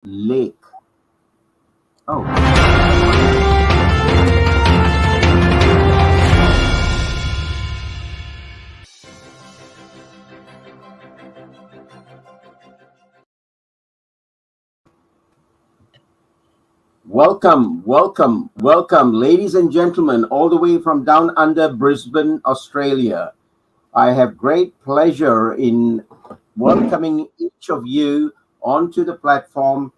lake. Oh. Welcome, welcome, welcome, ladies and gentlemen, all the way from down under Brisbane, Australia. I have great pleasure in welcoming each of you onto the platform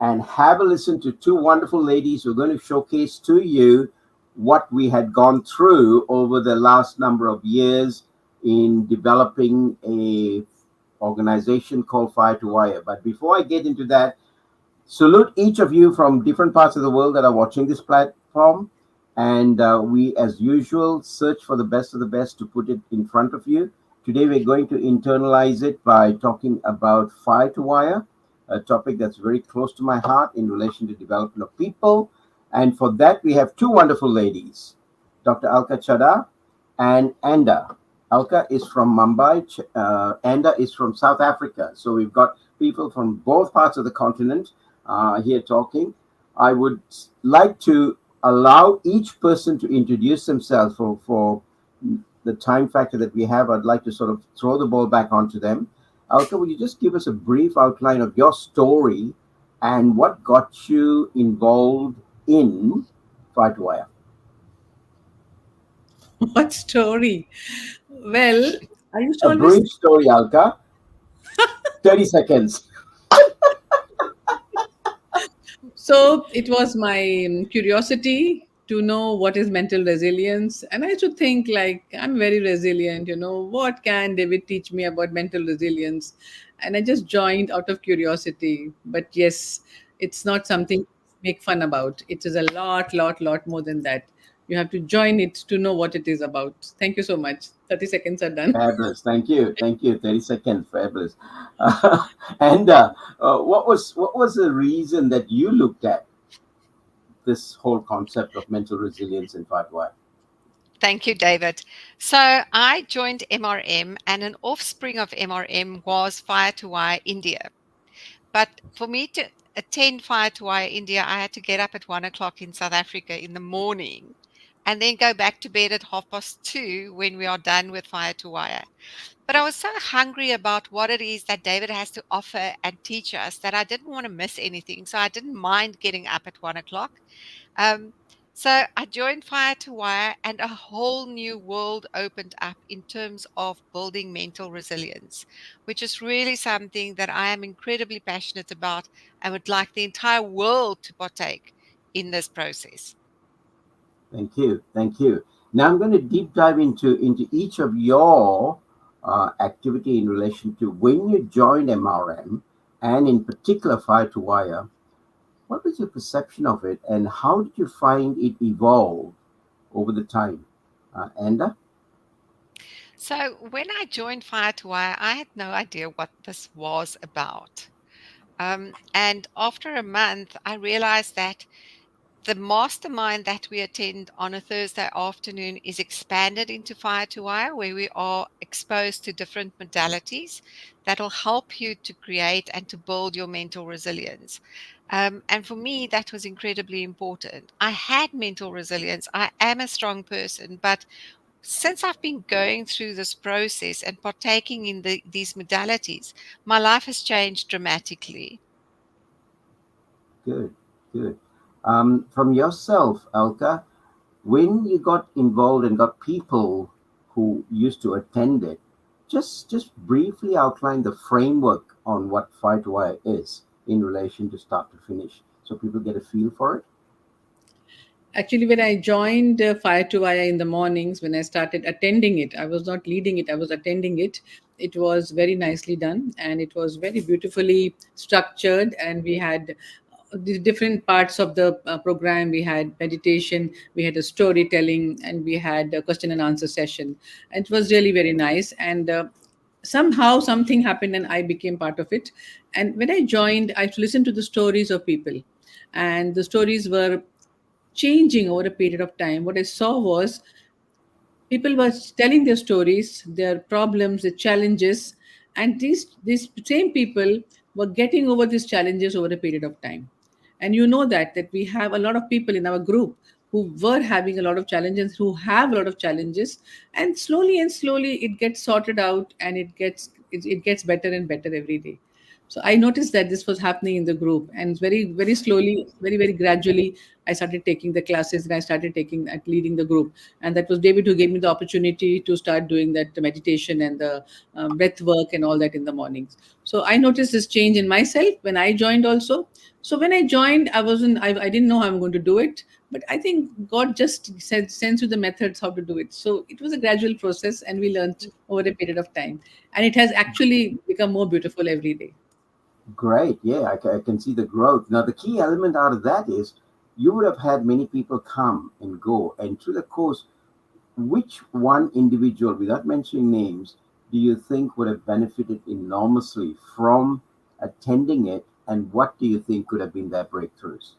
and have a listen to two wonderful ladies who are going to showcase to you what we had gone through over the last number of years in developing a organization called Fire to Wire. But before I get into that, salute each of you from different parts of the world that are watching this platform. And we, as usual, search for the best of the best to put it in front of you. Today, we're going to internalize it by talking about Fire to Wire, a topic that's very close to my heart in relation to development of people. And for that, we have two wonderful ladies, Dr. Alka Chadha and Anda. Alka is from Mumbai, Anda is from South Africa. So we've got people from both parts of the continent here talking. I would like to allow each person to introduce themselves for the time factor that we have. I'd like to sort of throw the ball back onto them. Alka, would you just give us a brief outline of your story and what got you involved in Fire to Wire? What story? Well, I used to A always. brief story, Alka. 30 seconds. So it was my curiosity to know what is mental resilience. And I used to think, like, I'm very resilient, what can David teach me about mental resilience? And I just joined out of curiosity. But yes, it's not something to make fun about. It is a lot more than that. You have to join it to know what it is about. Thank you so much. 30 seconds are done. Fabulous. Thank you. Thank you. 30 seconds. Fabulous. And what was the reason that you looked at this whole concept of mental resilience in Fire to Wire? Thank you, David. So I joined MRM, and an offspring of MRM was Fire to Wire India. But for me to attend Fire to Wire India, I had to get up at 1 o'clock in South Africa in the morning and then go back to bed at 2:30 when we are done with Fire to Wire. But I was so hungry about what it is that David has to offer and teach us that I didn't want to miss anything. So I didn't mind getting up at 1 o'clock. Um, so I joined Fire to Wire, and a whole new world opened up in terms of building mental resilience, which is really something that I am incredibly passionate about and would like the entire world to partake in this process. Thank you. Thank you. Now I'm going to deep dive into each of your activity in relation to when you joined MRM and in particular Fire to Wire. What was your perception of it and how did you find it evolve over the time? Anda? So when I joined Fire to Wire, I had no idea what this was about. And after a month, I realized that the mastermind that we attend on a Thursday afternoon is expanded into Fire to Wire, where we are exposed to different modalities that will help you to create and to build your mental resilience. And for me, that was incredibly important. I had mental resilience. I am a strong person, but since I've been going through this process and partaking in these modalities, my life has changed dramatically. Good, good. From yourself, Alka, when you got involved and got people who used to attend it, just briefly outline the framework on what Fire to Wire is in relation to start to finish, so people get a feel for it. Actually, when I joined Fire to Wire in the mornings, when I started attending it, I was not leading it, I was attending it. It was very nicely done and it was very beautifully structured. And we had the different parts of the program. We had meditation, we had a storytelling, and we had a question and answer session. And it was really very nice. And somehow something happened and I became part of it. And when I joined, I listened to the stories of people. And the stories were changing over a period of time. What I saw was people were telling their stories, their problems, their challenges, and these same people were getting over these challenges over a period of time. And you know that we have a lot of people in our group who were having a lot of challenges, who have a lot of challenges, and slowly it gets sorted out, and it gets better and better every day. So I noticed that this was happening in the group, and very slowly, very gradually, I started taking the classes, and I started taking and leading the group. And that was David who gave me the opportunity to start doing that meditation and the breath work and all that in the mornings. So I noticed this change in myself when I joined also. So when I joined, I didn't know how I'm going to do it, but I think God just said, sends you the methods how to do it. So it was a gradual process, and we learned over a period of time, and it has actually become more beautiful every day. Great. Yeah, I can see the growth. Now, the key element out of that is you would have had many people come and go. And through the course, which one individual, without mentioning names, do you think would have benefited enormously from attending it? And what do you think could have been their breakthroughs?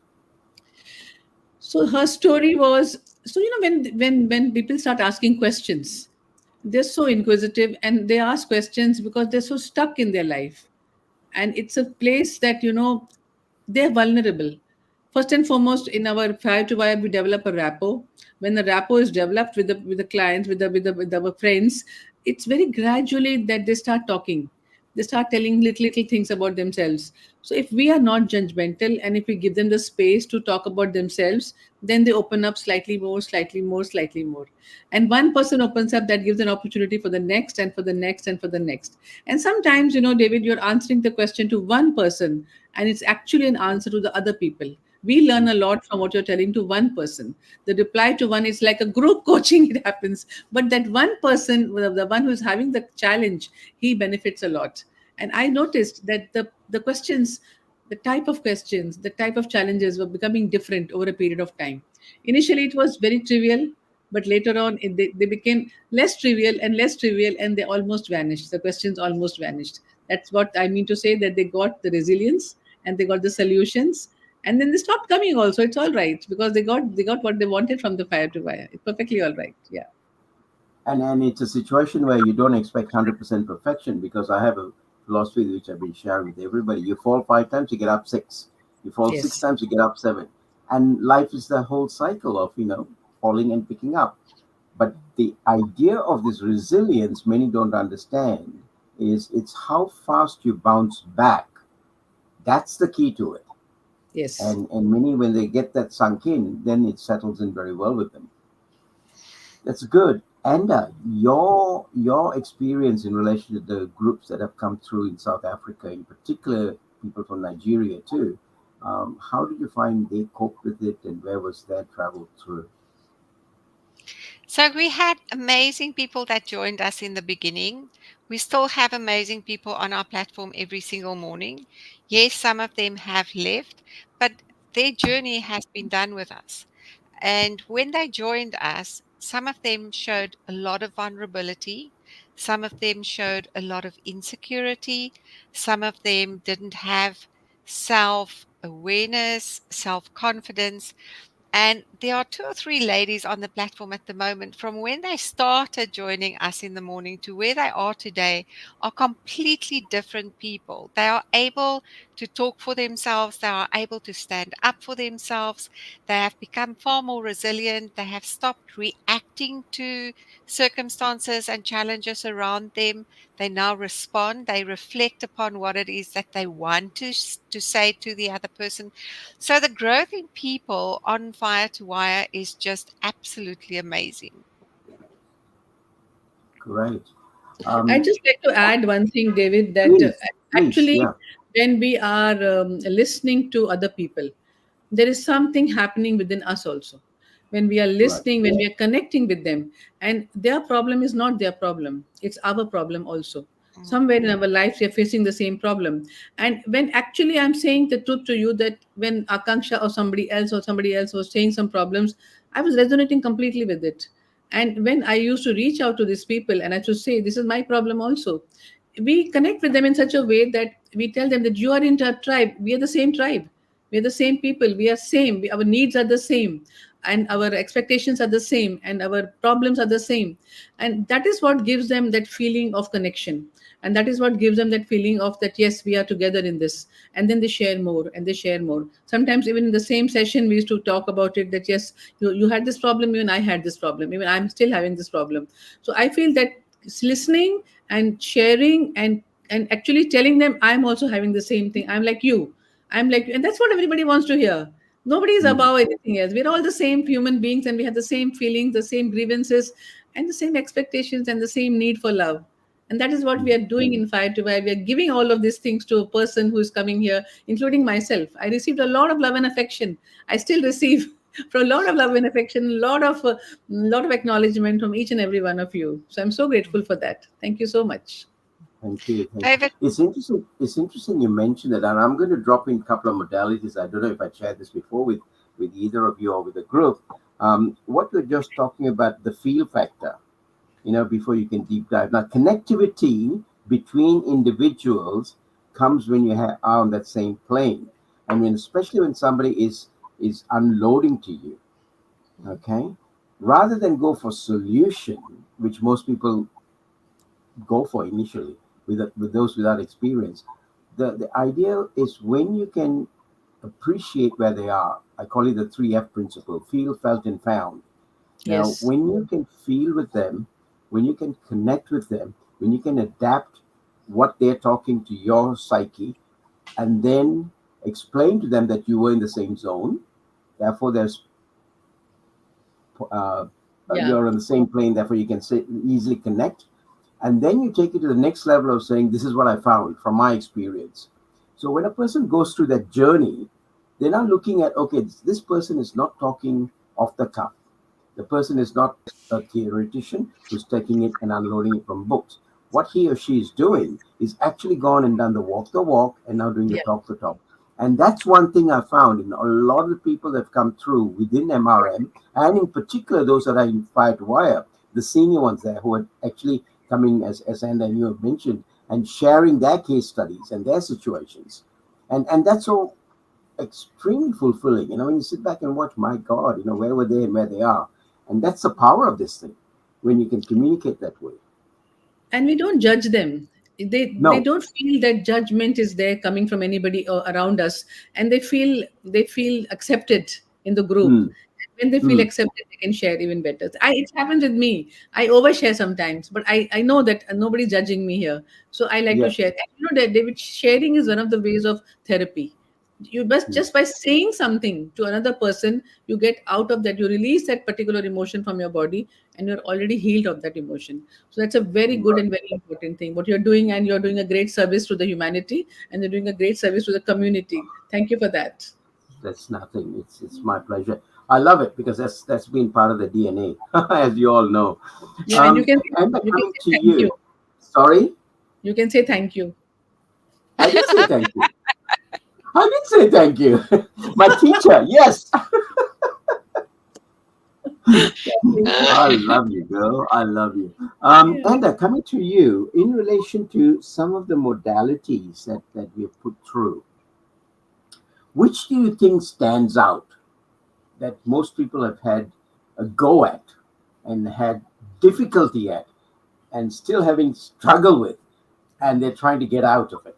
So her story was, so when people start asking questions, they're so inquisitive, and they ask questions because they're so stuck in their life. And it's a place that they're vulnerable. First and foremost, in our fire to wire, we develop a rapport. When the rapport is developed with the clients, with our friends, it's very gradually that they start talking. They start telling little things about themselves. So if we are not judgmental, and if we give them the space to talk about themselves, then they open up slightly more, slightly more, slightly more. And one person opens up, that gives an opportunity for the next, and for the next, and for the next. And sometimes, David, you're answering the question to one person, and it's actually an answer to the other people. We learn a lot from what you're telling to one person. The reply to one is like a group coaching, it happens. But that one person, the one who's having the challenge, he benefits a lot. And I noticed that the questions, the type of questions, the type of challenges were becoming different over a period of time. Initially, it was very trivial, but later on, they became less trivial and less trivial, and they almost vanished. The questions almost vanished. That's what I mean to say, that they got the resilience, and they got the solutions, and then they stopped coming also. It's all right, because they got what they wanted from the fire to wire. It's perfectly all right. Yeah. And it's a situation where you don't expect 100% perfection, because I have a philosophy which I've been sharing with everybody. You fall 5 times, you get up 6. You fall six Yes. times, you get up 7. And life is the whole cycle of, falling and picking up. But the idea of this resilience, many don't understand, is it's how fast you bounce back. That's the key to it. Yes. And many, when they get that sunk in, then it settles in very well with them. That's good. And your experience in relation to the groups that have come through in South Africa, in particular, people from Nigeria too. How did you find they coped with it, and where was their travel through? So we had amazing people that joined us in the beginning. We still have amazing people on our platform every single morning. Yes, some of them have left, but their journey has been done with us. And when they joined us, some of them showed a lot of vulnerability. Some of them showed a lot of insecurity. Some of them didn't have self awareness, self confidence. And there are two or three ladies on the platform at the moment, from when they started joining us in the morning to where they are today, are completely different people. They are able to talk for themselves. They are able to stand up for themselves. They have become far more resilient. They have stopped reacting to circumstances and challenges around them. They now respond. They reflect upon what it is that they want to say to the other person. So the growth in people on Fire to Wire is just absolutely amazing. Great. I'd Um, just like to add one thing, David, that please, actually, yeah, when we are listening to other people, there is something happening within us also. When we are right. listening, when we are connecting with them, and their problem is not their problem, it's our problem also. Mm. Somewhere in our life, we are facing the same problem. And when actually I'm saying the truth to you, that when Akanksha or somebody else was saying some problems, I was resonating completely with it. And when I used to reach out to these people and I should say, this is my problem also, we connect with them in such a way that we tell them that you are in a tribe, we are the same tribe. We're the same people. We are same. Our needs are the same, and our expectations are the same, and our problems are the same. And that is what gives them that feeling of connection. And that is what gives them that feeling of that, yes, we are together in this. And then they share more and they share more. Sometimes even in the same session, we used to talk about it that, yes, you had this problem, even I had this problem, even I'm still having this problem. So I feel that listening and sharing and actually telling them I'm also having the same thing. I'm like you. I'm like, and that's what everybody wants to hear. Nobody is Mm. above anything else. We're all the same human beings, and we have the same feelings, the same grievances, and the same expectations, and the same need for love. And that is what we Mm. are doing in Fire to Fire. We are giving all of these things to a person who is coming here, including myself. I received a lot of love and affection. I still receive from a lot of love and affection, lot of acknowledgement from each and every one of you. So I'm so grateful for that. Thank you so much. Thank you. Thank you. David, It's interesting. It's interesting you mentioned it, and I'm going to drop in a couple of modalities. I don't know if I shared this before with either of you or with the group. What we're just talking about, the feel factor, before you can deep dive. Now, connectivity between individuals comes when you are on that same plane, and especially when somebody is unloading to you. Okay, rather than go for solution, which most people go for initially with those without experience. The ideal is when you can appreciate where they are. I call it the 3F principle: feel, felt, and found. Now, Yes. when you can feel with them, when you can connect with them, when you can adapt what they're talking to your psyche, and then explain to them that you were in the same zone, therefore there's uh, Yeah. you're on the same plane, therefore you can easily connect. And then you take it to the next level of saying, this is what I found from my experience. So when a person goes through that journey, they're not looking at, okay, this person is not talking off the cuff. The person is not a theoretician who's taking it and unloading it from books. What he or she is doing is actually gone and done the walk and now doing Yeah. the talk. And that's one thing I found in a lot of the people that have come through within MRM, and in particular those that are in Fire to Wire, the senior ones there who are actually coming, as Anna and you have mentioned, and sharing their case studies and their situations. And that's so extremely fulfilling. When you sit back and watch, my God, where were they and where they are. And that's the power of this thing, when you can communicate that way. And we don't judge them. They No. don't feel that judgment is there coming from anybody around us, and they feel accepted in the group. Mm, And when they feel mm, accepted, they can share even better. It happens with me. I overshare sometimes, but I know that nobody's judging me here, so I like to yes. share. And that David, sharing is one of the ways of therapy. You must, Mm, just by saying something to another person, you get out of that, you release that particular emotion from your body, and you're already healed of that emotion. So that's a very good right. and very important thing what you're doing, and you're doing a great service to the humanity, and you're doing a great service to the community. Thank you for that. That's nothing. It's my pleasure. I love it because that's been part of the DNA, as you all know. Yeah, and And you can coming say to thank you. you. Sorry, You can say thank you. I did say thank you. I did say thank you. My teacher, yes. I love you, girl. I love you. Yeah. And coming to you, in relation to some of the modalities that we have put through, which do you think stands out that most people have had a go at and had difficulty at and still having struggle with, and they're trying to get out of it?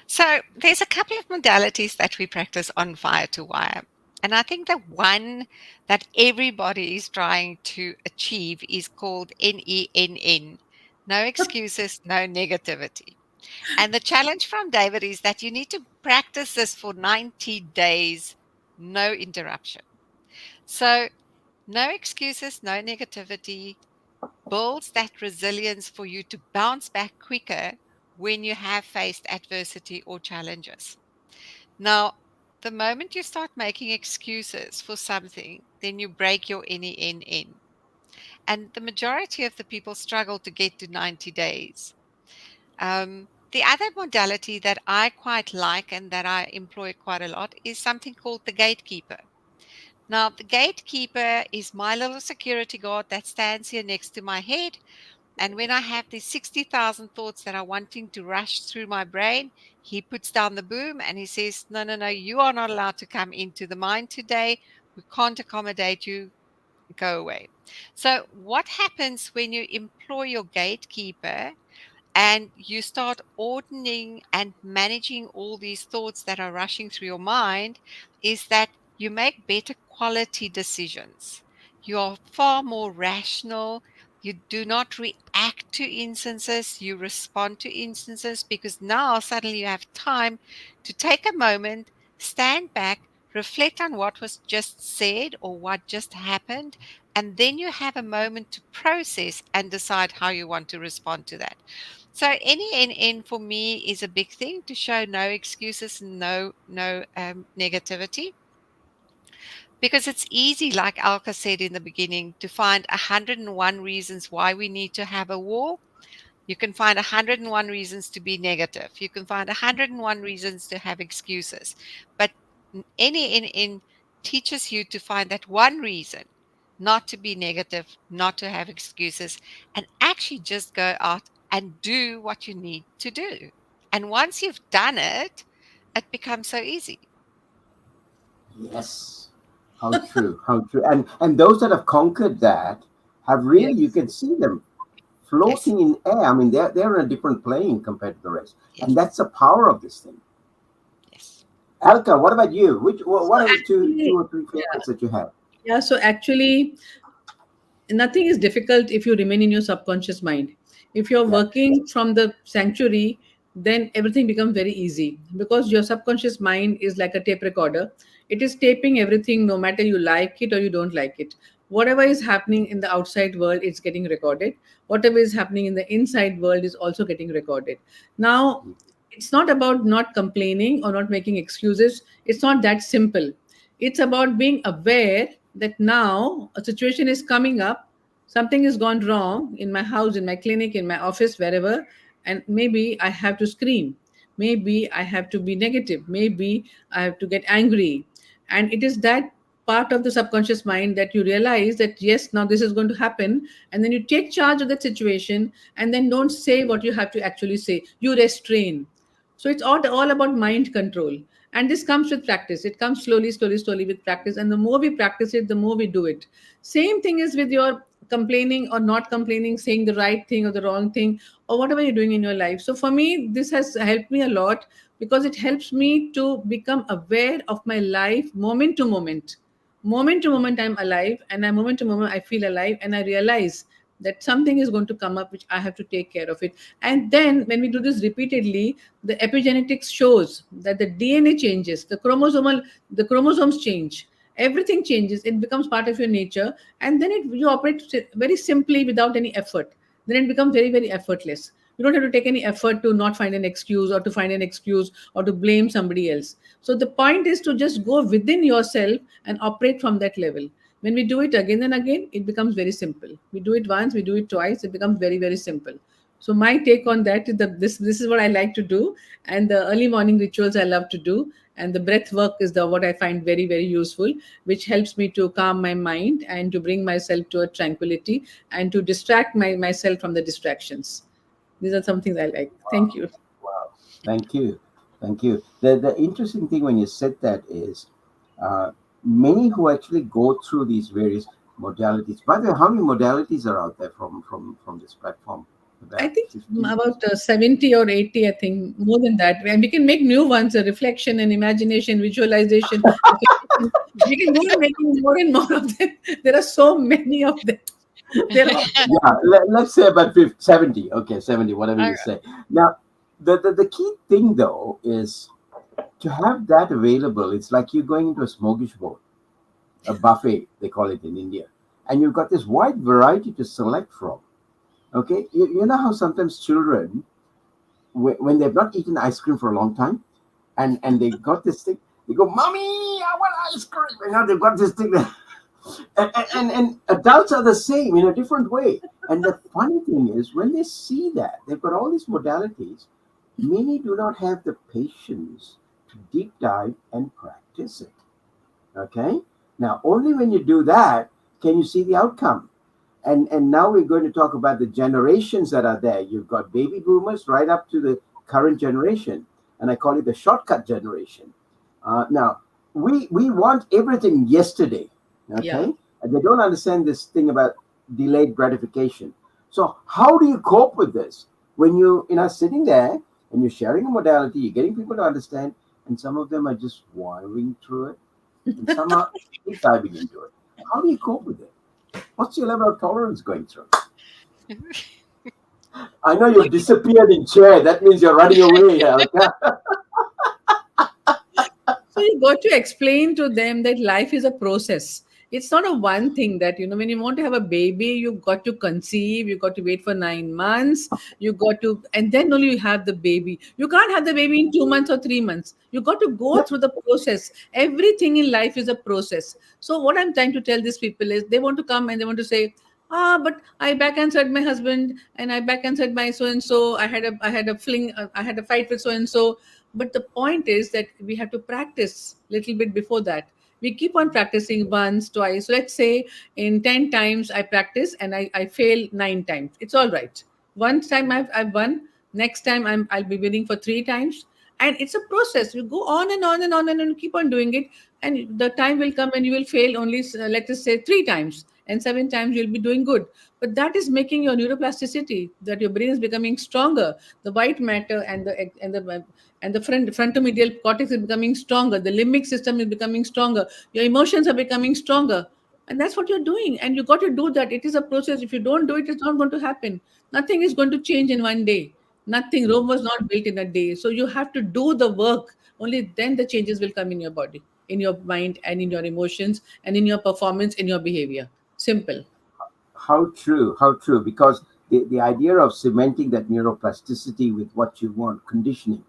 so there's a couple of modalities that we practice on Fire to Wire. And I think the one that everybody is trying to achieve is called NENN. No excuses, no negativity. And the challenge from David is that you need to practice this for 90 days, no interruption. So, no excuses, no negativity builds that resilience for you to bounce back quicker when you have faced adversity or challenges. Now, the moment you start making excuses for something, then you break your NENN. And the majority of the people struggle to get to 90 days. The other modality that I quite like and that I employ quite a lot is something called the gatekeeper. Now, the gatekeeper is my little security guard that stands here next to my head And when I have these 60,000 thoughts that are wanting to rush through my brain, he puts down the boom and he says, no, no, no, you are not allowed to come into the mind today. We can't accommodate you. Go away. So, what happens when you employ your gatekeeper and you start ordering and managing all these thoughts that are rushing through your mind is that you make better quality decisions. You are far more rational. You do not react to instances, you respond to instances because now suddenly you have time to take a moment, stand back, reflect on what was just said or what just happened, and then you have a moment to process and decide how you want to respond to that. So NENN for me is a big thing to show no excuses, no negativity, because it's easy, like Alka said in the beginning, to find 101 reasons why we need to have a war. You can find 101 reasons to be negative. You can find 101 reasons to have excuses. But NENN teaches you to find that one reason not to be negative, not to have excuses, and actually just go out and do what you need to do. And once you've done it, it becomes so easy. Yes. How true. How true. And those that have conquered that have really, you Yes. can see them Yes, floating in air. I mean, they're in a different plane compared to the rest. And yes, that's the power of this thing. yes. Alka, what about you? So What are the two actually, or three yeah, favorites that you have? yeah. So actually, nothing is difficult if you remain in your subconscious mind. If you're Yeah. working from the sanctuary, then everything becomes very easy because your subconscious mind is like a tape recorder. It is taping everything, no matter you like it or you don't like it. Whatever is happening in the outside world, it's getting recorded. Whatever is happening in the inside world is also getting recorded. Now, it's not about not complaining or not making excuses. It's not that simple. It's about being aware that now a situation is coming up, something has gone wrong in my house, in my clinic, in my office, wherever, and maybe I have to scream. Maybe I have to be negative. Maybe I have to get angry. And it is that part of the subconscious mind that you realize that, yes, now this is going to happen. And then you take charge of that situation and then don't say what you have to actually say. You restrain. So it's all about mind control. And this comes with practice. It comes slowly, slowly, slowly with practice. And the more we practice it, the more we do it. Same thing is with your complaining or not complaining, saying the right thing or the wrong thing, or whatever you're doing in your life. So for me, this has helped me a lot because it helps me to become aware of my life moment to moment. Moment to moment, I'm alive, and I moment to moment, I feel alive, and I realize that something is going to come up which I have to take care of it. And then when we do this repeatedly, the epigenetics shows that the DNA changes, the chromosomes change, everything changes, it becomes part of your nature, and then you operate very simply without any effort. Then it becomes very, very effortless. You don't have to take any effort to not find an excuse or to find an excuse or to blame somebody else. So the point is to just go within yourself and operate from that level. When we do it again and again, it becomes very simple. We do it once, we do it twice, it becomes very, very simple. So my take on that is that this is what I like to do, and the early morning rituals I love to do, and the breath work is the what I find very, very useful, which helps me to calm my mind and to bring myself to a tranquility and to distract myself from the distractions. These are some things I like. Thank you. Wow. Thank you. Thank you. The interesting thing when you said that is uh, many who actually go through these various modalities. By the way, how many modalities are out there from this platform? I About think 50? about 70 or 80, I think, more than that. And we can make new ones, reflection and imagination, visualization, affirmation. We can go on making more and more of them. There are so many of them. There are Yeah, let's say about 50, 70. Okay, 70, whatever All you say. Now, the key thing, though, is to have that available. It's like you're going into a smorgasbord, a buffet, they call it in India. And you've got this wide variety to select from. Okay, you know how sometimes children, when they've not eaten ice cream for a long time, and they got this thing, they go, "Mommy, I want ice cream." And now they've got this thing, and adults are the same in a different way. And the funny thing is, when they see that they've got all these modalities, many do not have the patience to deep dive and practice it. Okay, now only when you do that can you see the outcome. And now we're going to talk about the generations that are there. You've got baby boomers right up to the current generation, and I call it the shortcut generation. Now, we want everything yesterday, Yeah. okay? And they don't understand this thing about delayed gratification. So how do you cope with this when you sitting there and you're sharing a modality, you're getting people to understand, and some of them are just wiring through it, and some are deep diving into it. How do you cope with it? What's your level of tolerance going through? I know you've disappeared in chair. That means you're running away, Alka. So you got to explain to them that life is a process. It's not a one thing that, when you want to have a baby, you've got to conceive, you've got to wait for 9 months, you got to, and then only you have the baby. You can't have the baby in 2 months or 3 months. You got to go Yep. through the process. Everything in life is a process. So what I'm trying to tell these people is they want to come and they want to say, but I back answered my husband and I back answered my so and so. I had a fling, I had a fight with so and so. But the point is that we have to practice little bit before that. We keep on practicing once, twice. Let's say in 10 times I practice and I fail 9 times. It's all right. One time I've won. Next time I'll be winning for 3 times. And it's a process. You go on and on and on and on, keep on doing it. And the time will come when you will fail only, let us say, 3 times. And 7 times you'll be doing good. But that is making your neuroplasticity, that your brain is becoming stronger. The white matter and the frontomedial cortex is becoming stronger. The limbic system is becoming stronger. Your emotions are becoming stronger. And that's what you're doing. And you got to do that. It is a process. If you don't do it, it's not going to happen. Nothing is going to change in one day. Nothing. Rome was not built in a day. So you have to do the work. Only then the changes will come in your body, in your mind, and in your emotions, and in your performance, in your behavior. Simple. How true, how true. Because the idea of cementing that neuroplasticity with what you want, conditioning,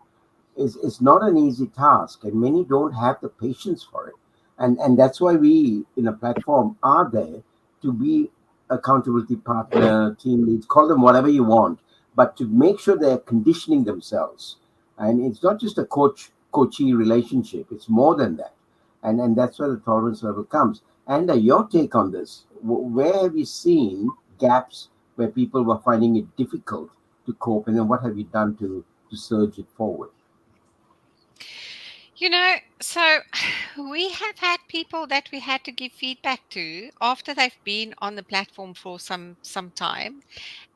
is not an easy task, and many don't have the patience for it. And that's why we in a platform are there to be accountability partner, team leads, call them whatever you want, but to make sure they're conditioning themselves. And it's not just a coachee relationship, it's more than that. And that's where the tolerance level comes. And your take on this, where have you seen gaps where people were finding it difficult to cope, and then what have you done to surge it forward? So we have had people that we had to give feedback to after they've been on the platform for some time,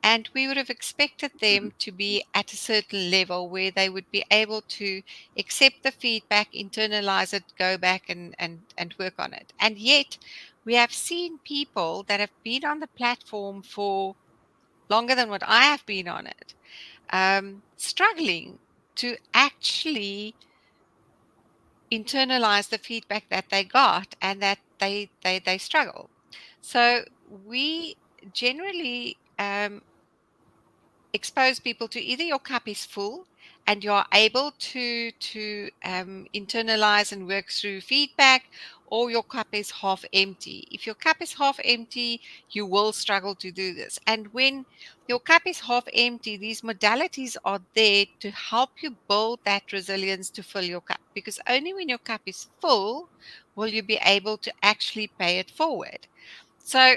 and we would have expected them to be at a certain level where they would be able to accept the feedback, internalize it, go back and work on it. And yet we have seen people that have been on the platform for longer than what I have been on it, struggling to actually internalize the feedback that they got, and that they struggle. So we generally expose people to either your cup is full and you're able to internalize and work through feedback, or your cup is half empty. If your cup is half empty, you will struggle to do this. And when your cup is half empty, these modalities are there to help you build that resilience to fill your cup, because only when your cup is full will you be able to actually pay it forward. So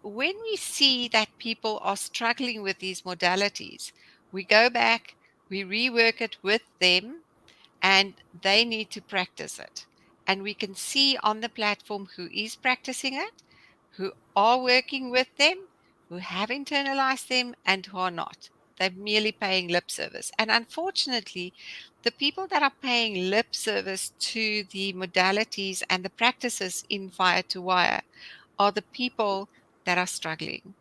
when we see that people are struggling with these modalities, we go back, we rework it with them, and they need to practice it. And we can see on the platform who is practicing it, who are working with them, who have internalized them, and who are not. They're merely paying lip service. And unfortunately, the people that are paying lip service to the modalities and the practices in Fire to Wire are the people that are struggling.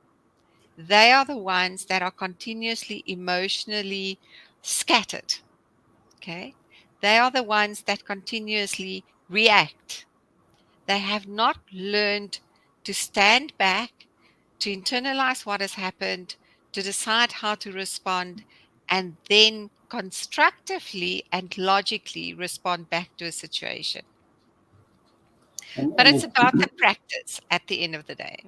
They are the ones that are continuously emotionally scattered. Okay. They are the ones that continuously react. They have not learned to stand back, to internalize what has happened, to decide how to respond, and then constructively and logically respond back to a situation. But And it's if about the practice at the end of the day.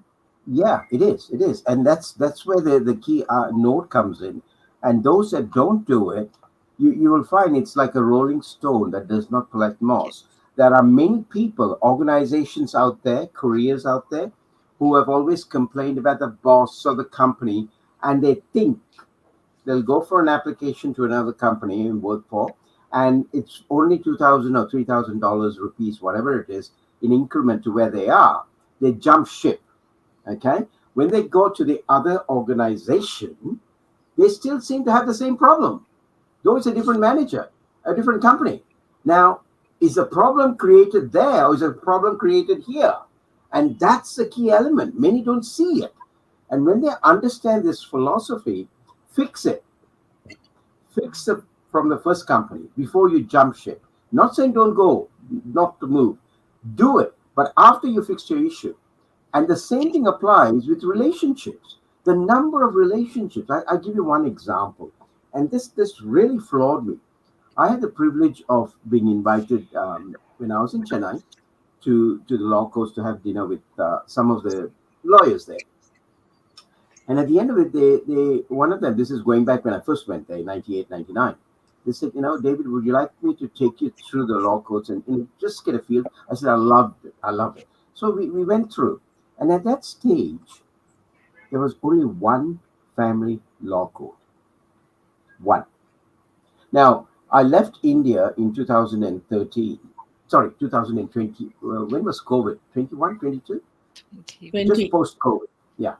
Yeah, it is, and that's where the key note comes in. And those that don't do it, you will find it's like a rolling stone that does not collect Yes. moss. There are many people, organizations out there, careers out there, who have always complained about the boss or the company, and they think they'll go for an application to another company and work for, and it's only $2,000 or $3,000 rupees, whatever it is, in increment to where they are. They jump ship. Okay, when they go to the other organization, they still seem to have the same problem, though it's a different manager, a different company. Now, is the problem created there or is the problem created here? And that's the key element. Many don't see it. And when they understand this philosophy, fix it. Fix it from the first company before you jump ship. Not saying don't go, not to move. Do it. But after you fix your issue. And the same thing applies with relationships. The number of relationships. I'll give you one example. And this really floored me. I had the privilege of being invited when I was in Chennai to the law course to have dinner with some of the lawyers there. And at the end of it, they one of them, this is going back when I first went there, 98, 99. They said, David, would you like me to take you through the law courts and just get a feel? I said, I loved it. I loved it. So we went through. And at that stage, there was only one family law court. One. Now, I left India in 2013. Sorry, 2020. When was COVID? 21, 22? 20. Just post-COVID. Yeah.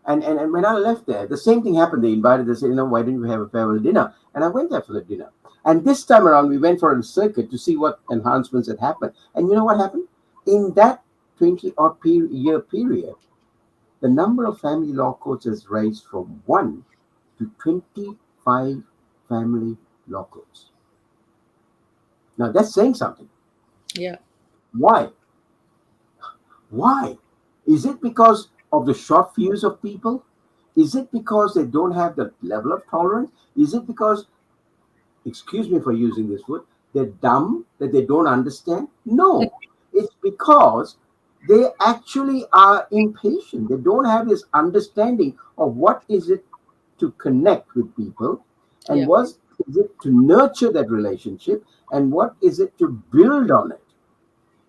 And when I left there, the same thing happened. They invited us, why didn't we have a farewell dinner? And I went there for the dinner. And this time around, we went for a circuit to see what enhancements had happened. And you know what happened? In that 20-odd year period, the number of family law courts has raised from 1 to 25 family law courts. Now, that's saying something. Yeah. Why? Why? Is it because of the short fuse of people? Is it because they don't have the level of tolerance? Is it because, excuse me for using this word, they're dumb, that they don't understand? No, it's because they actually are impatient. They don't have this understanding of what is it to connect with people and Yeah. what is it to nurture that relationship and what is it to build on it.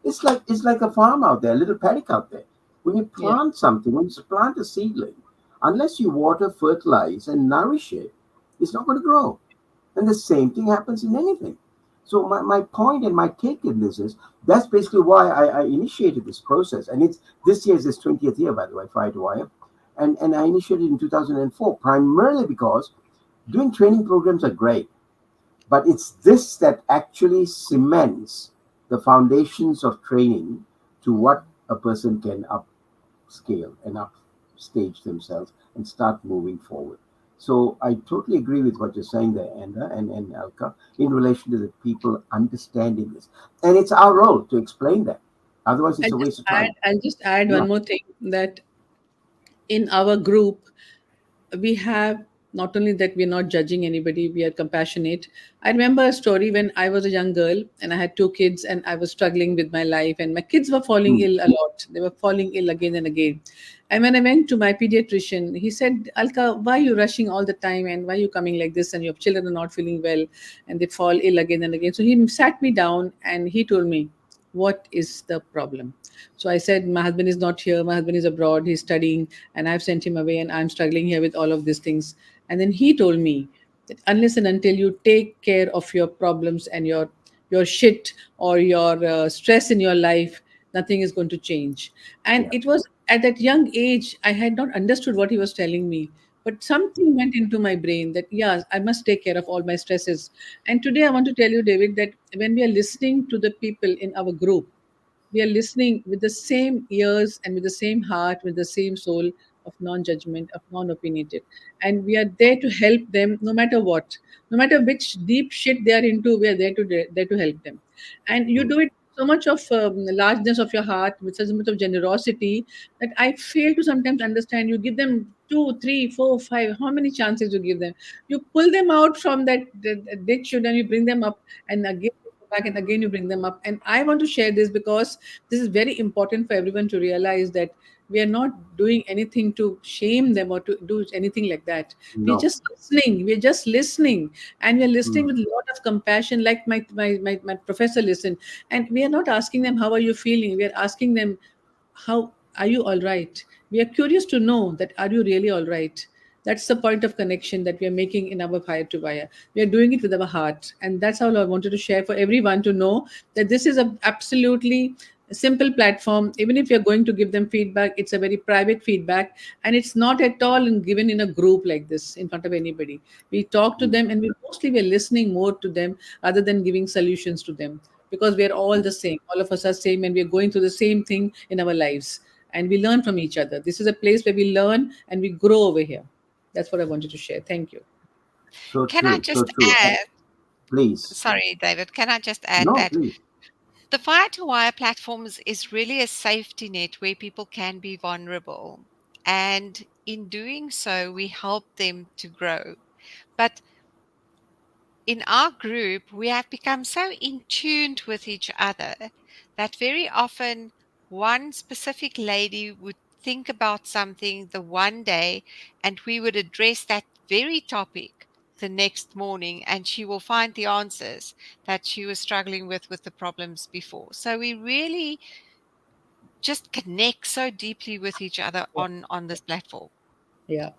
It's like a farm out there, a little paddock out there. When you plant something, when you plant a seedling, unless you water, fertilize, and nourish it, it's not going to grow. And the same thing happens in anything. So my point and my take in this is that's basically why I initiated this process. And it's this year is this 20th year, by the way, Fire to Wire. And I initiated in 2004, primarily because doing training programs are great. But it's this that actually cements the foundations of training to what a person can upscale and upstage themselves and start moving forward. So I totally agree with what you're saying there, Enda and Alka, in relation to the people understanding this. And it's our role to explain that. Otherwise, it's a waste of time. I'll just add Yeah. one more thing, that in our group, we have not only that we're not judging anybody, we are compassionate. I remember a story when I was a young girl and I had two kids and I was struggling with my life, and my kids were falling Mm. ill a lot. They were falling ill again and again. And when I went to my pediatrician, he said, Alka, why are you rushing all the time and why are you coming like this and your children are not feeling well and they fall ill again and again? So he sat me down and he told me, what is the problem? So I said, my husband is not here, my husband is abroad, he's studying, and I've sent him away, and I'm struggling here with all of these things. And then he told me that unless and until you take care of your problems and your shit or your stress in your life, nothing is going to change. And Yeah. it was at that young age I had not understood what he was telling me, but something went into my brain that yeah, I must take care of all my stresses. And today I want to tell you, David, that when we are listening to the people in our group, we are listening with the same ears and with the same heart, with the same soul of non-judgment, of non-opinionated. And we are there to help them no matter what, no matter which deep shit they are into, we are there to help them. And you Mm. do it so much of largeness of your heart, with so much of generosity, that I fail to sometimes understand. You give them two, three, four, five, how many chances you give them? You pull them out from that ditch and then you bring them up, and again back and again you bring them up. And I want to share this because this is very important for everyone to realize that we are not doing anything to shame them or to do anything like that. We're No. just listening. We're just listening, and we're listening Mm. with a lot of compassion, like my professor listened. And we are not asking them how are you feeling. We are asking them how Are you all right? We are curious to know that are you really all right? That's the point of connection that we are making in our fire to wire. We are doing it with our heart, and that's how I wanted to share for everyone to know that this is a absolutely simple platform. Even if you're going to give them feedback, it's a very private feedback, and it's not at all given in a group like this in front of anybody. We talk to Mm. them, and we're listening more to them other than giving solutions to them, because we are all the same. All of us are same, and we are going through the same thing in our lives, and we learn from each other. This is a place where we learn and we grow over here. That's what I wanted to share. Thank you. So Can I true, so just true. add, Please. sorry, David, can I just add No, that please. the Fire to Wire platforms is really a safety net where people can be vulnerable. And in doing so, we help them to grow. But in our group, we have become so in tuned with each other that very often one specific lady would think about something the one day and we would address that very topic the next morning, and she will find the answers that she was struggling with the problems before. So we really just connect so deeply with each other on this platform. Yeah.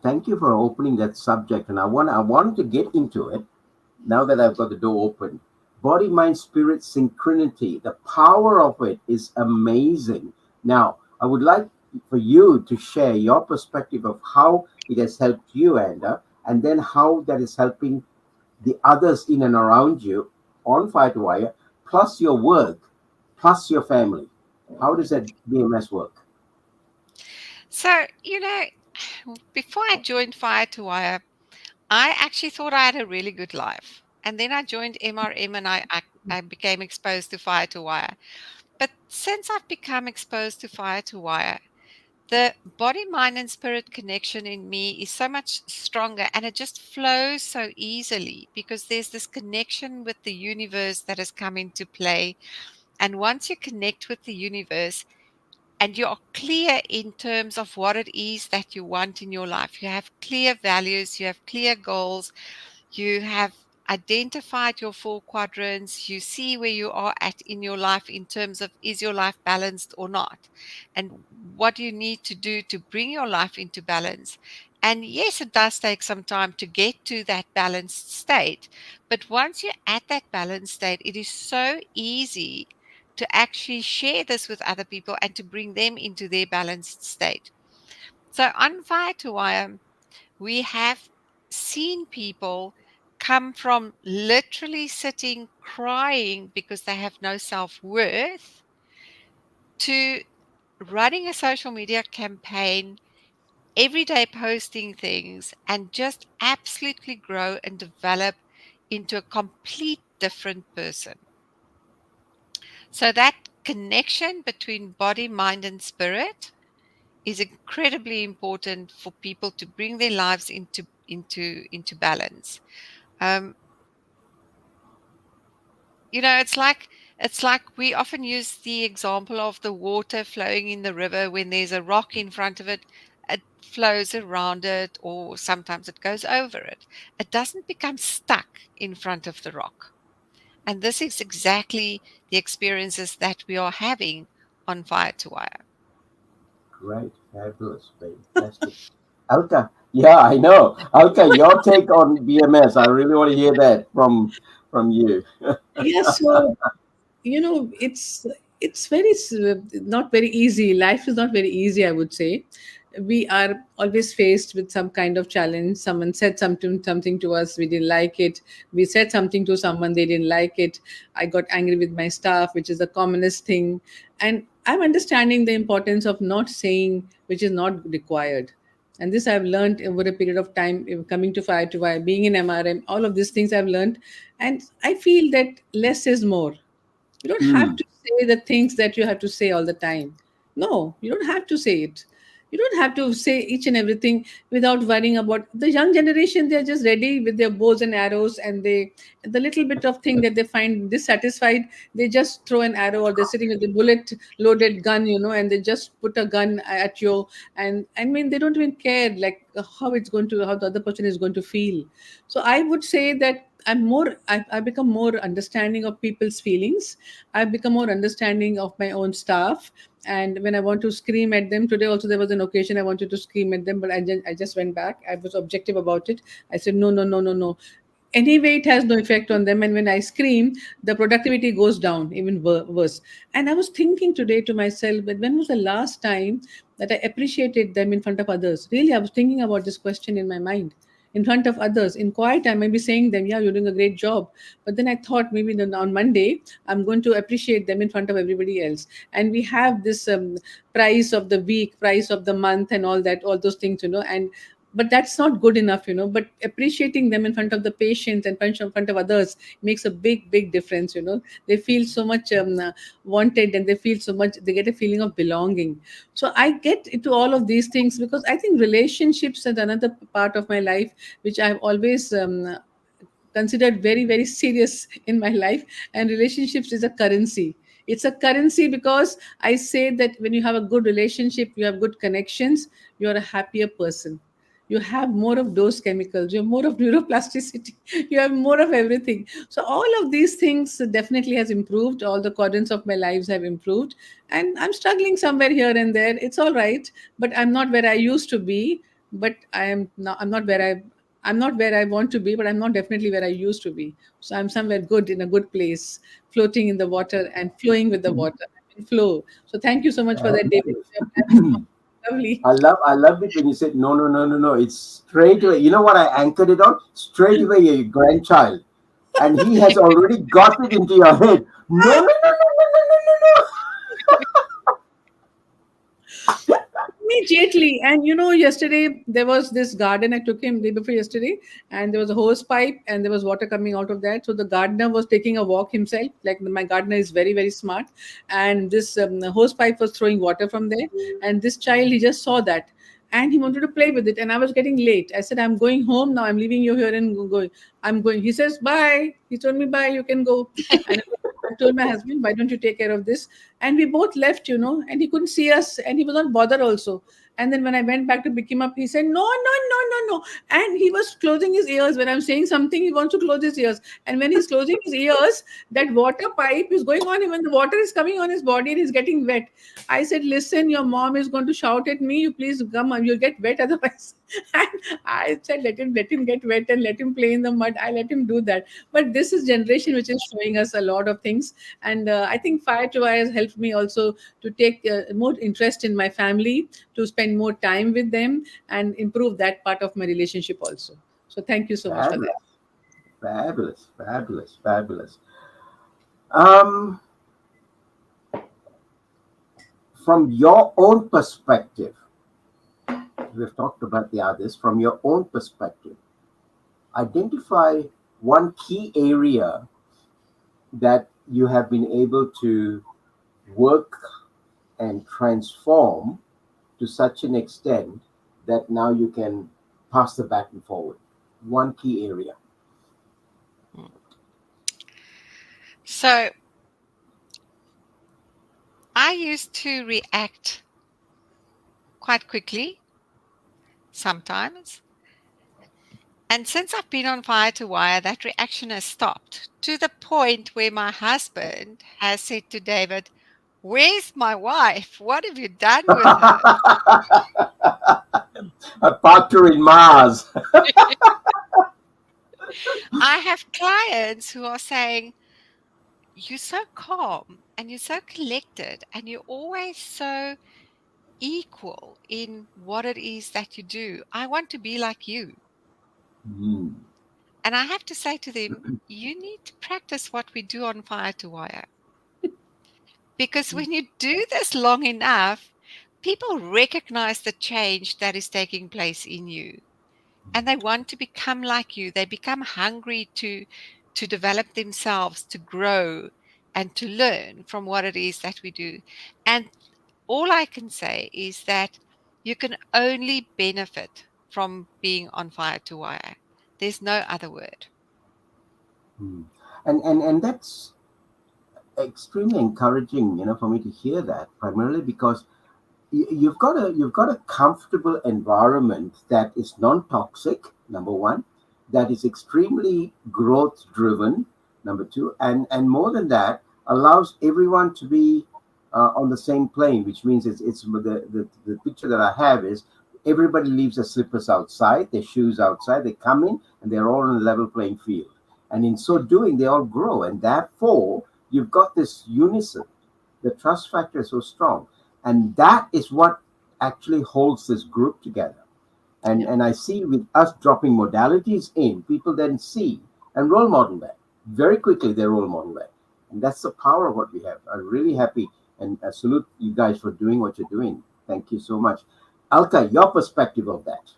Thank you for opening that subject, and I wanted to get into it now that I've got the door open. Body, mind, spirit, synchronity. The power of it is amazing. Now, I would like for you to share your perspective of how it has helped you, Anda, and then how that is helping the others in and around you on FireToWire, plus your work, plus your family. How does that BMS work? So, before I joined Fire to Wire, I actually thought I had a really good life. And then I joined MRM and I became exposed to Fire to Wire. But since I've become exposed to Fire to Wire, the body, mind, and spirit connection in me is so much stronger, and it just flows so easily because there's this connection with the universe that has come into play. And once you connect with the universe, and you are clear in terms of what it is that you want in your life, you have clear values, you have clear goals, you have identified your four quadrants, you see where you are at in your life in terms of is your life balanced or not, and what you need to do to bring your life into balance. And yes, it does take some time to get to that balanced state, but once you're at that balanced state, it is so easy to actually share this with other people and to bring them into their balanced state. So on Fire to Wire, we have seen people come from literally sitting crying because they have no self-worth to running a social media campaign, every day posting things, and just absolutely grow and develop into a complete different person. So that connection between body, mind, and spirit is incredibly important for people to bring their lives into balance. Um, it's like we often use the example of the water flowing in the river. When there's a rock in front of it, it flows around it, or sometimes it goes over it. It doesn't become stuck in front of the rock. And this is exactly the experiences that we are having on Fire to Wire. Great, fabulous, fantastic. Alka, yeah, I know. Alka, your take on BMS. I really want to hear that from you. Yeah. So it's very not very easy. Life is not very easy, I would say. We are always faced with some kind of challenge. Someone said something to us, we didn't like it. We said something to someone, they didn't like it. I got angry with my staff, which is the commonest thing. And I'm understanding the importance of not saying which is not required. And this I've learned over a period of time, coming to Fire to Fire, being in MRM, all of these things I've learned. And I feel that less is more. You don't have Mm, to say the things that you have to say all the time. No, you don't have to say it. You don't have to say each and everything without worrying about the young generation. They're just ready with their bows and arrows, and the little bit of thing that they find dissatisfied, they just throw an arrow, or they're sitting with a bullet loaded gun, and they just put a gun at you. And I mean, they don't even care like how it's going to, how the other person is going to feel. So I would say that I've become more understanding of people's feelings. I've become more understanding of my own staff. And when I want to scream at them, today also there was an occasion I wanted to scream at them, but I just went back. I was objective about it. I said, no, no, no, no, no. Anyway, it has no effect on them. And when I scream, the productivity goes down even worse. And I was thinking today to myself, but when was the last time that I appreciated them in front of others? Really, I was thinking about this question in my mind. In front of others, in quiet time, maybe saying them, yeah, you're doing a great job. But then I thought maybe then on Monday, I'm going to appreciate them in front of everybody else. And we have this price of the week, price of the month, and all that, all those things, and but that's not good enough, but appreciating them in front of the patients and in front of others makes a big difference. They feel so much wanted, and they get a feeling of belonging. So I get into all of these things because I think relationships is another part of my life which I've always considered very serious in my life. And relationships is a currency. It's a currency because I say that when you have a good relationship, you have good connections, you're a happier person. You have more of those chemicals, you have more of neuroplasticity, you have more of everything. So all of these things definitely has improved. All the quadrants of my lives have improved, and I'm struggling somewhere here and there. It's all right, but I'm not where I used to be. But I'm not where I want to be, but I'm not definitely where I used to be. So I'm somewhere good, in a good place, floating in the water and flowing with the water. I'm in flow. So thank you so much for that, David. Lovely. I love it when you said no, no, no, no, no. It's straight away. You know what I anchored it on? Straight away, your grandchild, and he has already got it into your head. No, no, no, no, no, no, no, no, no. Immediately. And yesterday there was this garden. I took him day before yesterday, and there was a hose pipe and there was water coming out of that. So the gardener was taking a walk himself. Like, my gardener is very smart, and this hose pipe was throwing water from there. And this child, he just saw that, and he wanted to play with it. And I was getting late. I said, I'm going home now. I'm leaving you here and going. I'm going. He says, bye. He told me, bye. You can go. And I told my husband, why don't you take care of this? And we both left, and he couldn't see us, and he was not bothered also. And then when I went back to pick him up, he said, no, no, no, no, no. And he was closing his ears. When I'm saying something, he wants to close his ears. And when he's closing his ears, that water pipe is going on. Even the water is coming on his body and he's getting wet. I said, listen, your mom is going to shout at me. You please come on, you'll get wet otherwise. And I said, let him get wet and let him play in the mud. I let him do that. But this is generation which is showing us a lot of things. And I think Fire to Eye has helped me also to take more interest in my family, to spend more time with them, and improve that part of my relationship also. So thank you so much for that. Fabulous, fabulous, fabulous. Um, from your own perspective, we've talked about the others. From your own perspective, identify one key area that you have been able to work and transform to such an extent that now you can pass the baton forward. One key area. So I used to react quite quickly sometimes. And since I've been on Fire to Wire, that reaction has stopped, to the point where my husband has said to David, where's my wife? What have you done with her? A partner in Mars. I have clients who are saying, you're so calm and you're so collected and you're always so equal in what it is that you do. I want to be like you. Mm. And I have to say to them, you need to practice what we do on Fire to Wire. Because when you do this long enough, people recognize the change that is taking place in you. And they want to become like you. They become hungry to develop themselves, to grow, and to learn from what it is that we do. And all I can say is that you can only benefit from being on Fire to Wire. There's no other word. Mm. And that's extremely encouraging, for me to hear that, primarily because you've got a comfortable environment that is non-toxic, number one, that is extremely growth driven, number two, and more than that, allows everyone to be on the same plane, which means it's the picture that I have is everybody leaves their slippers outside, their shoes outside, they come in and they're all on a level playing field. And in so doing, they all grow. And therefore, you've got this unison. The trust factor is so strong. And that is what actually holds this group together. Yeah. And I see with us dropping modalities in, people then see and role model that. Very quickly, they role model that. And that's the power of what we have. I'm really happy and I salute you guys for doing what you're doing. Thank you so much. Alka, your perspective of that.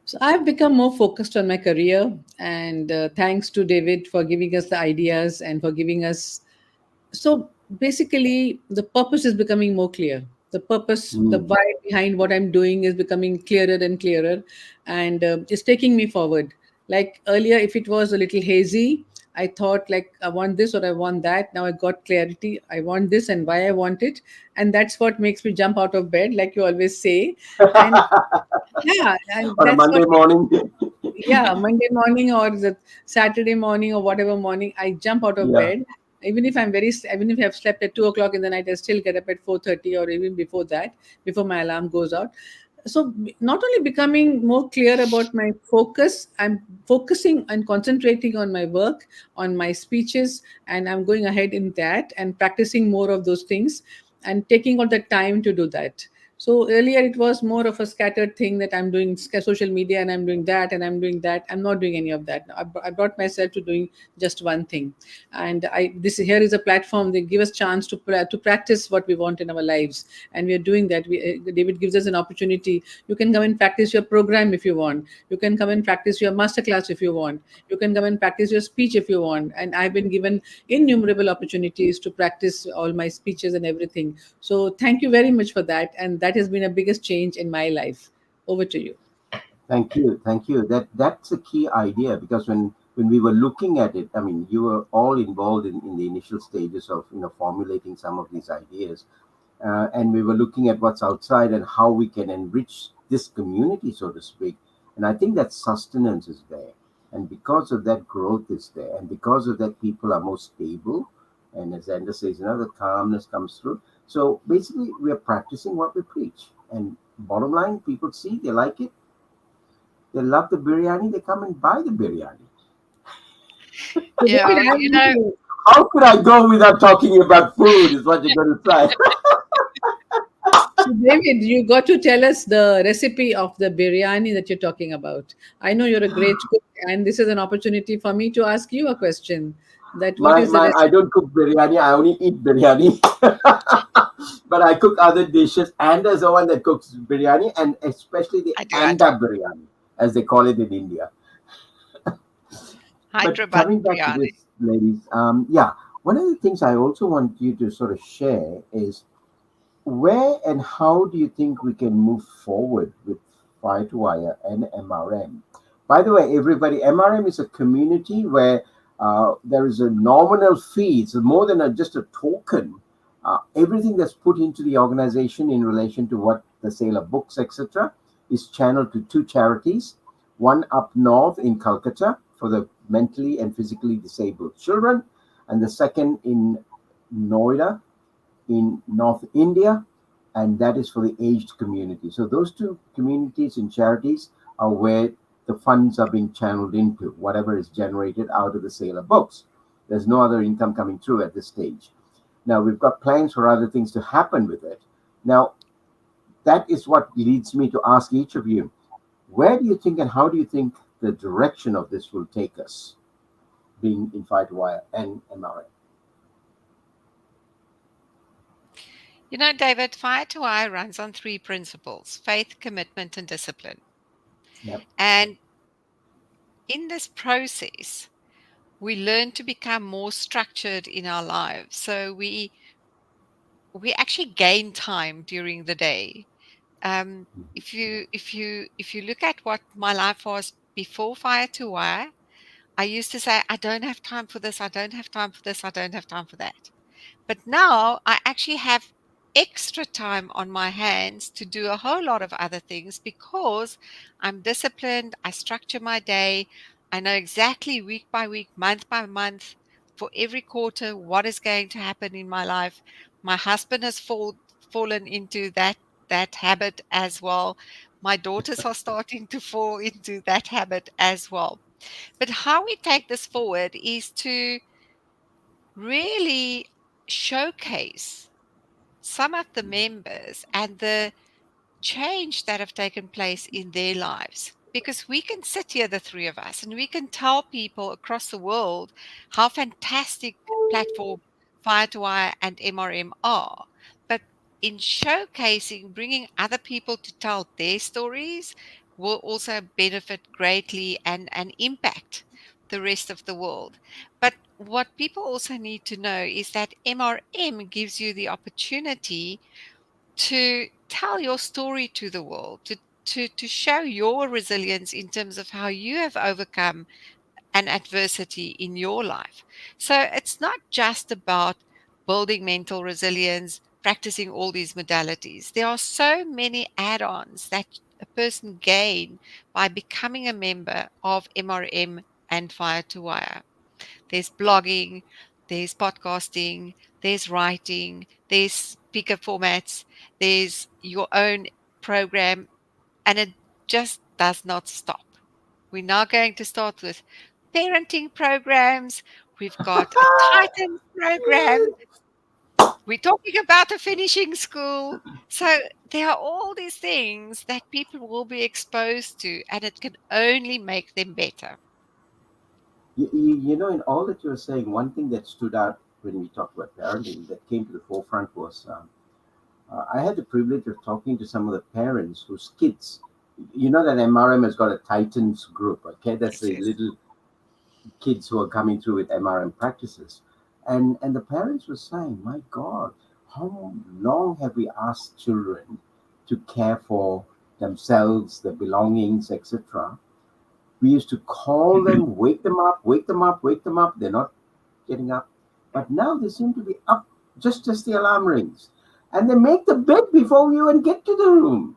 So I've become more focused on my career, and thanks to David for giving us the ideas and for giving us. So basically, the purpose is becoming more clear. The purpose, the Mm. why behind what I'm doing is becoming clearer and clearer, and it's taking me forward. Like earlier, if it was a little hazy, I thought like I want this or I want that. Now I got clarity. I want this and why I want it, and that's what makes me jump out of bed, like you always say. And yeah, and On a that's what Monday morning. yeah, Monday morning or the Saturday morning or whatever morning, I jump out of Yeah. bed. Even if I've slept at 2 o'clock in the night, I still get up at 4:30 or even before that, before my alarm goes out. So not only becoming more clear about my focus, I'm focusing and concentrating on my work, on my speeches, and I'm going ahead in that and practicing more of those things and taking all the time to do that. So earlier it was more of a scattered thing that I'm doing social media and I'm doing that and I'm doing that. I'm not doing any of that. I brought myself to doing just one thing. And I this here is a platform. They give us chance to practice what we want in our lives, and we are doing that. David gives us an opportunity. You can come and practice your program if you want. You can come and practice your masterclass if you want. You can come and practice your speech if you want. And I've been given innumerable opportunities to practice all my speeches and everything. So thank you very much for that. And that has been a biggest change in my life. Over to you. Thank you, thank you. That's a key idea because when we were looking at it, I mean, you were all involved in the initial stages of formulating some of these ideas, and we were looking at what's outside and how we can enrich this community, so to speak. And I think that sustenance is there, and because of that, growth is there, and because of that, people are more stable. And as Enda says, the calmness comes through. So basically, we are practicing what we preach. And bottom line, people see, they like it, they love the biryani, they come and buy the biryani. So David, Yeah, I want to, How could I go without talking about food? Is what you're going to say. so David, you got to tell us the recipe of the biryani that you're talking about. I know you're a great cook, and this is an opportunity for me to ask you a question. That what is the My I recipe? don't cook biryani. I only eat biryani. But I cook other dishes, and there's the one that cooks biryani, and especially the I do. anda biryani, as they call it in India. But Hyderabad coming back to biryani. this, ladies, yeah, one of the things I also want you to sort of share is where and how do you think we can move forward with Fire to Wire and MRM? By the way, everybody, MRM is a community where there is a nominal fee. It's more than just a token. Everything that's put into the organization in relation to what the sale of books, etc., is channeled to two charities. One up north in Calcutta for the mentally and physically disabled children, and the second in Noida in North India, and that is for the aged community. So those two communities and charities are where the funds are being channeled into, whatever is generated out of the sale of books. There's no other income coming through at this stage. Now we've got plans for other things to happen with it. Now that is what leads me to ask each of you, where do you think and how do you think the direction of this will take us, being in FightWire and MRA? David, Fire to Wire runs on three principles: faith, commitment, and discipline. Yep. And in this process, we learn to become more structured in our lives. So we actually gain time during the day. If you look at what my life was before Fire to Wire, I used to say, I don't have time for this, I don't have time for this, I don't have time for that. But now I actually have extra time on my hands to do a whole lot of other things because I'm disciplined. I structure my day. I know exactly week by week, month by month, for every quarter, what is going to happen in my life. My husband has fallen into that habit as well. My daughters are starting to fall into that habit as well. But how we take this forward is to really showcase some of the members and the change that have taken place in their lives. Because we can sit here, the three of us, and we can tell people across the world how fantastic platform Fire to Wire and MRM are. But in showcasing, bringing other people to tell their stories will also benefit greatly and impact the rest of the world. But what people also need to know is that MRM gives you the opportunity to tell your story to the world, to show your resilience in terms of how you have overcome an adversity in your life. So it's not just about building mental resilience, practicing all these modalities. There are so many add-ons that a person gain by becoming a member of MRM and Fire to Wire. There's blogging, there's podcasting, there's writing, there's speaker formats, there's your own program, and it just does not stop. We're now going to start with parenting programs. We've got a Titan program. We're talking about a finishing school. So there are all these things that people will be exposed to, and it can only make them better. In all that you were saying, one thing that stood out when we talked about parenting that came to the forefront was I had the privilege of talking to some of the parents whose kids, that MRM has got a Titans group, okay? That's Yes, the yes. little kids who are coming through with MRM practices. And the parents were saying, my God, how long have we asked children to care for themselves, their belongings, etc.? We used to call them, wake them up, wake them up, wake them up. They're not getting up. But now they seem to be up just as the alarm rings. And they make the bed before you even get to the room.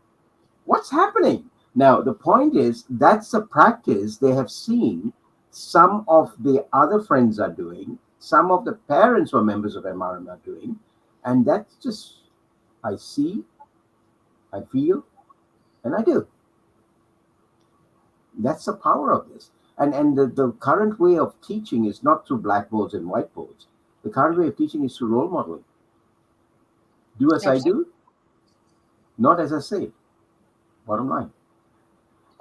What's happening? Now, the point is that's a practice they have seen some of the other friends are doing, some of the parents who are members of MRM are doing. And that's just, I see, I feel, and I do. That's the power of this. And the current way of teaching is not through blackboards and whiteboards. The current way of teaching is through role modeling. Do as I Absolutely. do, not as I say. Bottom line.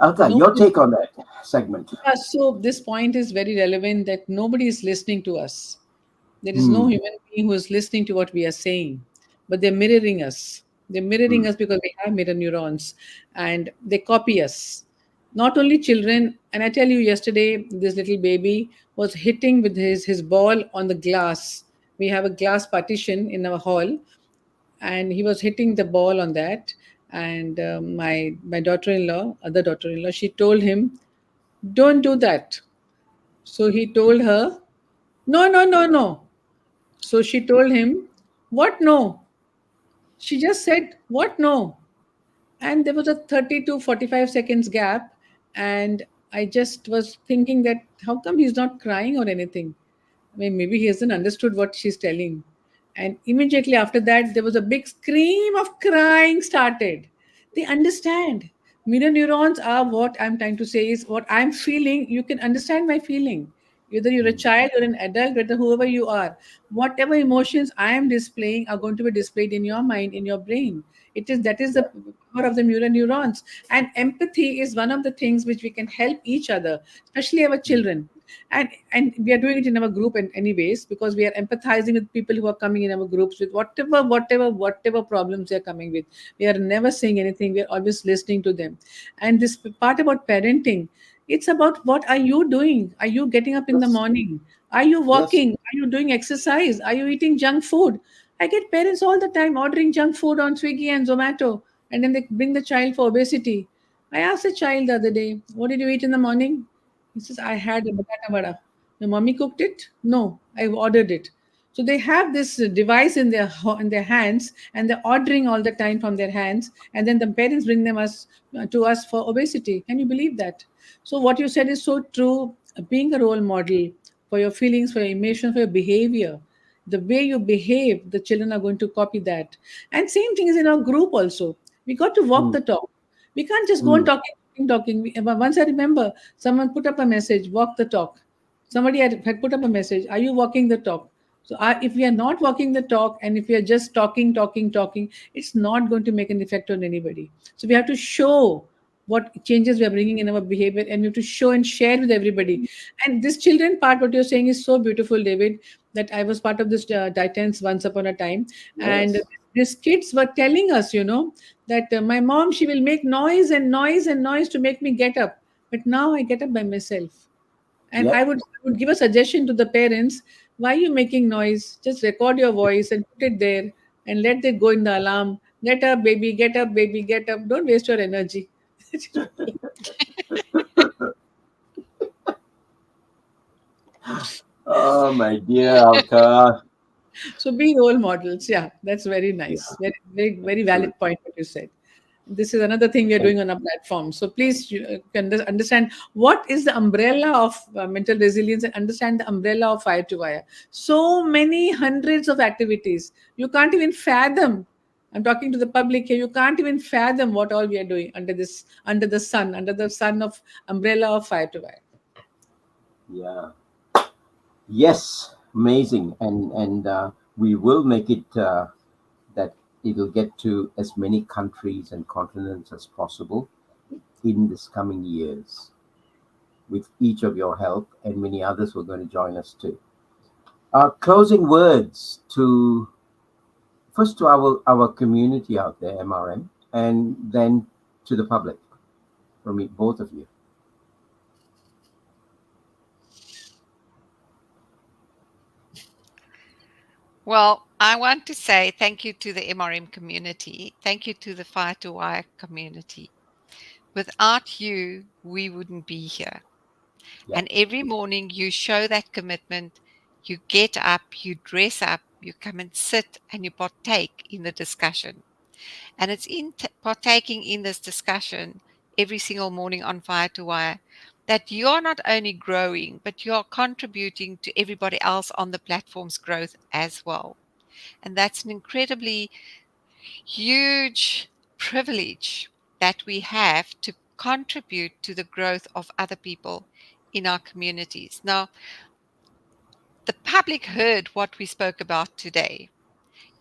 Alka, No, your take on that segment. yeah, so this point is very relevant that nobody is listening to us. There is no Hmm. human being who is listening to what we are saying, but they're mirroring us. They're mirroring Hmm. us because we have mirror neurons and they copy us. Not only children, and I tell you, yesterday, this little baby was hitting with his ball on the glass. We have a glass partition in our hall, and he was hitting the ball on that. And my daughter-in-law, other daughter-in-law, she told him, "Don't do that." So he told her, "No, no, no, no." So she told him, "What no?" She just said, "What no?" And there was a 30 to 45 seconds gap. And I just was thinking that how come he's not crying or anything? I mean, maybe he hasn't understood what she's telling. And immediately after that, there was a big scream of crying started. They understand. Mirror neurons are what I'm trying to say is what I'm feeling. You can understand my feeling. Either you're a Hmm. child or an adult, whether whoever you are, whatever emotions I am displaying are going to be displayed in your mind, in your brain. That is the Yeah. power of the mirror neurons. And empathy is one of the things which we can help each other, especially our Hmm. children. And we are doing it in our group in anyways, because we are empathizing with people who are coming in our groups with whatever problems they are coming with. We are never saying anything, we are always listening to them. And this part about parenting, it's about what are you doing? Are you getting up in the Yes. morning? Are you Yes. walking? Are you doing exercise? Are you eating junk food? I get parents all the time ordering junk food on Swiggy and Zomato, and then they bring the child for obesity. I asked the child the other day, "What did you eat in the morning?" He says, "I had a batata vada." "Your mommy cooked it?" "No, I ordered it." So they have this device in their hands, and they're ordering all the time from their hands, and then the parents bring them us to us for obesity. Can you believe that? So what you said is so true. Being a role model for your feelings, for your emotions, for your behavior, the way you behave, the children are going to copy that. And same thing is in our group also. We got to walk mm, the talk. We can't just go on mm. talking. Once I remember, someone put up a message, walk the talk. Somebody had put up a message, are you walking the talk? So if we are not walking the talk, and if we are just talking, it's not going to make an effect on anybody. So we have to show what changes we are bringing in our behavior, and we have to show and share with everybody. And this children part, what you're saying is so beautiful, David, that I was part of this Titans once upon a time. And Yes. these kids were telling us, that my mom, she will make noise and noise and noise to make me get up. But now I get up by myself. And Yep. I would give a suggestion to the parents, why are you making noise? Just record your voice and put it there and let it go in the alarm. Get up, baby, get up, baby, get up. Don't waste your energy. Oh, my dear Alka. So be role models. Yeah, that's very nice. Yeah, Very, very, very absolutely. valid point what you said. This is another thing we are Thank, doing on our platform. So please you can understand what is the umbrella of mental resilience, and understand the umbrella of Fire to Wire. So many hundreds of activities. You can't even fathom. I'm talking to the public here. You can't even fathom what all we are doing under the sun of umbrella of Fire to Wire. yeah. Yes, amazing. And we will make it that it'll get to as many countries and continents as possible in this coming years with each of your help, and many others who are going to join us too. Closing words to first to our community out there, MRM, and then to the public from both of you. Well, I want to say thank you to the MRM community. Thank you to the Fire to Wire community. Without you, we wouldn't be here. Yeah, And every morning you show that commitment. You get up, you dress up, you come and sit and you partake in the discussion. And it's in partaking in this discussion every single morning on Fire to Wire that you're not only growing, but you're contributing to everybody else on the platform's growth as well. And that's an incredibly huge privilege that we have to contribute to the growth of other people in our communities. Now, the public heard what we spoke about today.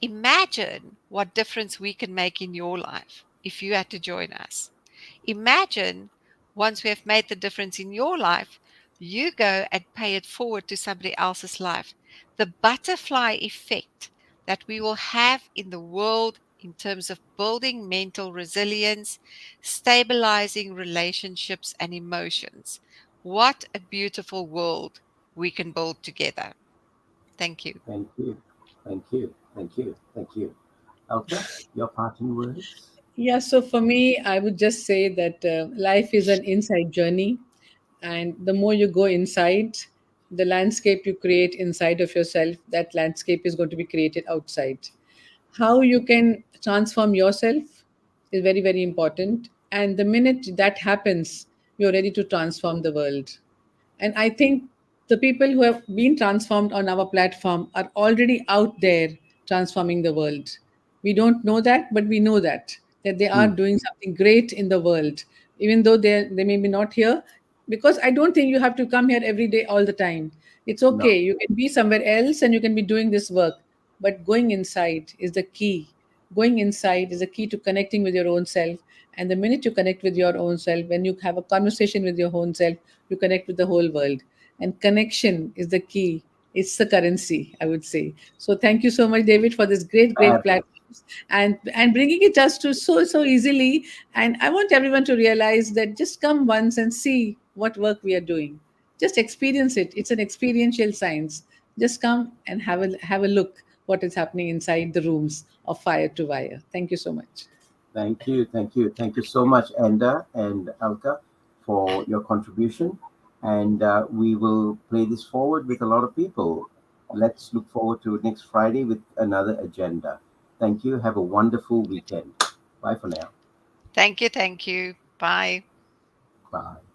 Imagine what difference we can make in your life if you had to join us. Imagine once we have made the difference in your life, you go and pay it forward to somebody else's life. The butterfly effect that we will have in the world in terms of building mental resilience, stabilizing relationships and emotions. What a beautiful world we can build together. Thank you. thank you, thank you, thank you, thank you. Alka, your parting words. Yeah, so for me, I would just say that life is an inside journey. And the more you go inside, the landscape you create inside of yourself, that landscape is going to be created outside. How you can transform yourself is very, very important. And the minute that happens, you're ready to transform the world. And I think the people who have been transformed on our platform are already out there transforming the world. We don't know that, but we know that they are Hmm. doing something great in the world, even though they may be not here. Because I don't think you have to come here every day all the time. It's No, okay. You can be somewhere else and you can be doing this work. But going inside is the key. Going inside is the key to connecting with your own self. And the minute you connect with your own self, when you have a conversation with your own self, you connect with the whole world. And connection is the key. It's the currency, I would say. So thank you so much, David, for this great fabulous. platforms, and bringing it just to so easily. And I want everyone to realize that just come once and see what work we are doing. Just experience it. It's an experiential science. Just come and have a look what is happening inside the rooms of Fire to Wire. Thank you so much. Thank you, thank you, thank you so much, Enda and Alka, for your contribution. And we will play this forward with a lot of people. let's look forward to next Friday with another agenda. Thank you. Have a wonderful weekend. Bye for now. Thank you. Thank you. Bye. Bye.